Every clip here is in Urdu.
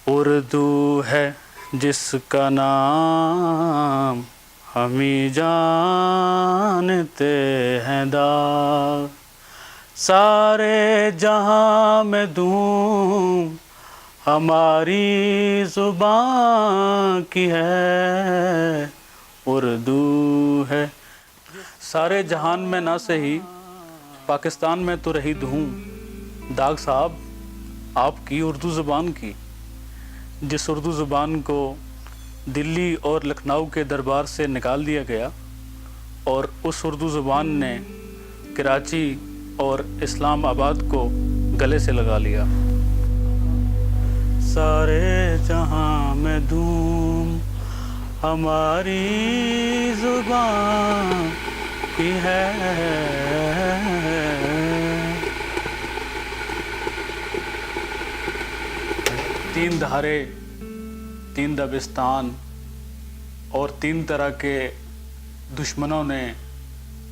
اردو ہے جس کا نام ہم ہی جانتے ہیں داغ، سارے جہاں میں دھوم ہماری زبان کی ہے، اردو ہے۔ سارے جہان میں نہ سہی، پاکستان میں تو رہی دھوم، داغ صاحب آپ کی اردو زبان کی، جس اردو زبان کو دلی اور لکھنؤ کے دربار سے نکال دیا گیا اور اس اردو زبان نے کراچی اور اسلام آباد کو گلے سے لگا لیا۔ سارے جہاں میں دھوم ہماری زبان کی ہے۔ تین دھارے، تین دبستان اور تین طرح کے دشمنوں نے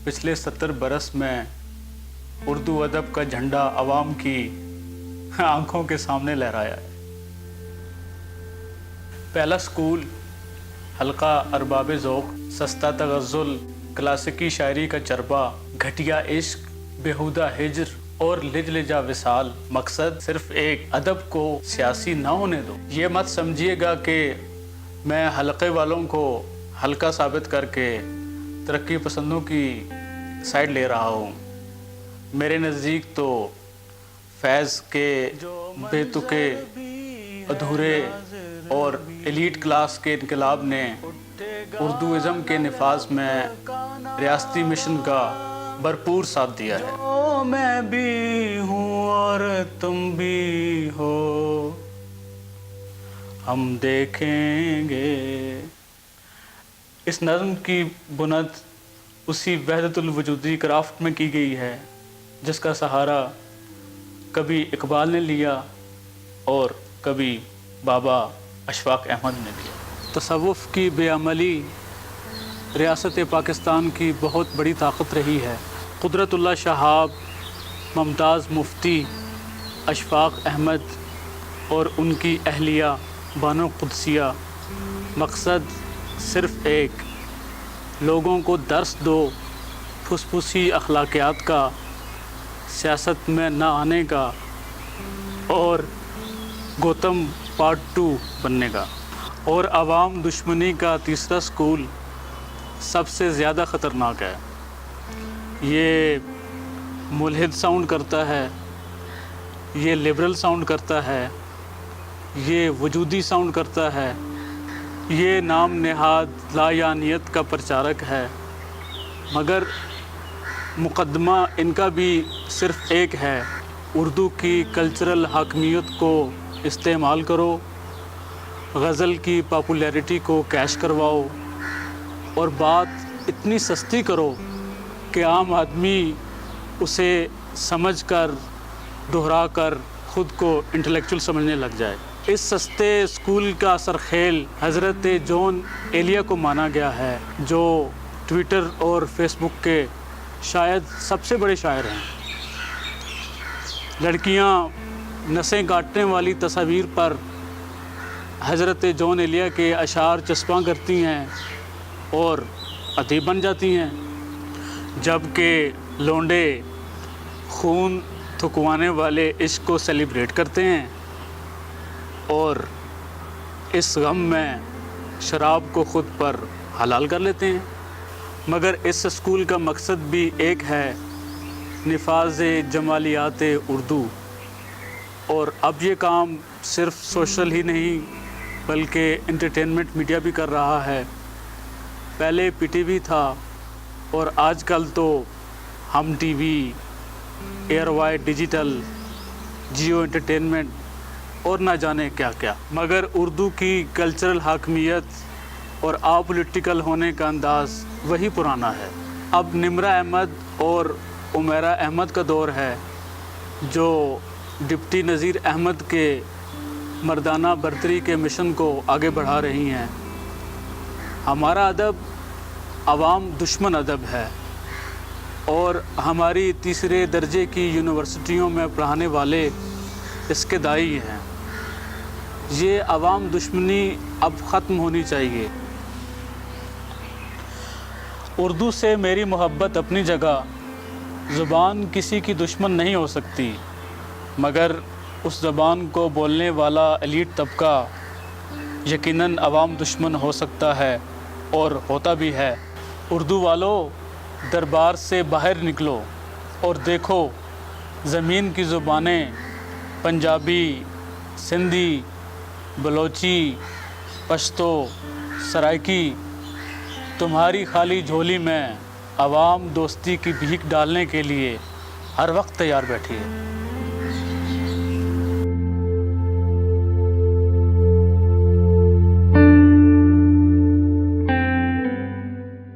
پچھلے 70 برس میں اردو ادب کا جھنڈا عوام کی آنکھوں کے سامنے لہرایا ہے۔ پہلا سکول حلقہ ارباب ذوق، سستا تغزل، کلاسیکی شاعری کا چربا، گھٹیا عشق، بیہودہ ہجر اور لج لجا وصال۔ مقصد صرف ایک، ادب کو سیاسی نہ ہونے دو۔ یہ مت سمجھیے گا کہ میں حلقے والوں کو ہلکا ثابت کر کے ترقی پسندوں کی سائڈ لے رہا ہوں۔ میرے نزدیک تو فیض کے بے تکے، ادھورے اور ایلیٹ کلاس کے انقلاب نے اردو ازم کے نفاذ میں ریاستی مشن کا بھرپور ساتھ دیا ہے۔ جو میں بھی ہوں اور تم بھی ہو، ہم دیکھیں گے۔ اس نظم کی بنیاد اسی وحدت الوجودی کرافٹ میں کی گئی ہے جس کا سہارا کبھی اقبال نے لیا اور کبھی بابا اشفاق احمد نے لیا۔ تصوف کی بے عملی ریاست پاکستان کی بہت بڑی طاقت رہی ہے۔ قدرت اللہ شہاب، ممتاز مفتی، اشفاق احمد اور ان کی اہلیہ بانو قدسیہ، مقصد صرف ایک، لوگوں کو درس دو پھسپھوسی اخلاقیات کا، سیاست میں نہ آنے کا اور گوتم پارٹ 2 بننے کا۔ اور عوام دشمنی کا تیسرا سکول سب سے زیادہ خطرناک ہے۔ یہ ملحد ساؤنڈ کرتا ہے، یہ لبرل ساؤنڈ کرتا ہے، یہ وجودی ساؤنڈ کرتا ہے، یہ نام نہاد لایعنیت کا پرچارک ہے، مگر مقدمہ ان کا بھی صرف ایک ہے، اردو کی کلچرل حاکمیت کو استعمال کرو، غزل کی پاپولیرٹی کو کیش کرواؤ اور بات اتنی سستی کرو کہ عام آدمی اسے سمجھ کر دہرا کر خود کو انٹلیکچول سمجھنے لگ جائے۔ اس سستے اسکول کا سرخیل حضرت جون ایلیا کو مانا گیا ہے، جو ٹویٹر اور فیس بک کے شاید سب سے بڑے شاعر ہیں۔ لڑکیاں نسیں کاٹنے والی تصاویر پر حضرت جون ایلیا کے اشعار چسپاں کرتی ہیں اور ادیب بن جاتی ہیں، جبکہ لونڈے خون تھکوانے والے عشق کو سیلیبریٹ کرتے ہیں اور اس غم میں شراب کو خود پر حلال کر لیتے ہیں۔ مگر اس اسکول کا مقصد بھی ایک ہے، نفاذ جمالیات اردو، اور اب یہ کام صرف سوشل ہی نہیں بلکہ انٹرٹینمنٹ میڈیا بھی کر رہا ہے۔ پہلے پی ٹی وی تھا اور آج کل تو ہم TV, air wide digital, Jio entertainment اور نہ جانے کیا کیا، مگر اردو کی کلچرل حاکمیت اور آپولیٹیکل ہونے کا انداز وہی پرانا ہے۔ اب نمرہ احمد اور عمیرہ احمد کا دور ہے، جو ڈپٹی نذیر احمد کے مردانہ برتری کے مشن کو آگے بڑھا رہی ہیں۔ ہمارا ادب عوام دشمن ادب ہے اور ہماری تیسرے درجے کی یونیورسٹیوں میں پڑھانے والے اس کے داعی ہیں۔ یہ عوام دشمنی اب ختم ہونی چاہیے۔ اردو سے میری محبت اپنی جگہ، زبان کسی کی دشمن نہیں ہو سکتی، مگر اس زبان کو بولنے والا ایلیٹ طبقہ یقیناً عوام دشمن ہو سکتا ہے اور ہوتا بھی ہے۔ اردو والو، دربار سے باہر نکلو اور دیکھو زمین کی زبانیں، پنجابی، سندھی، بلوچی، پشتو، سرائکی، تمہاری خالی جھولی میں عوام دوستی کی بھیک ڈالنے کے لیے ہر وقت تیار بیٹھی ہے۔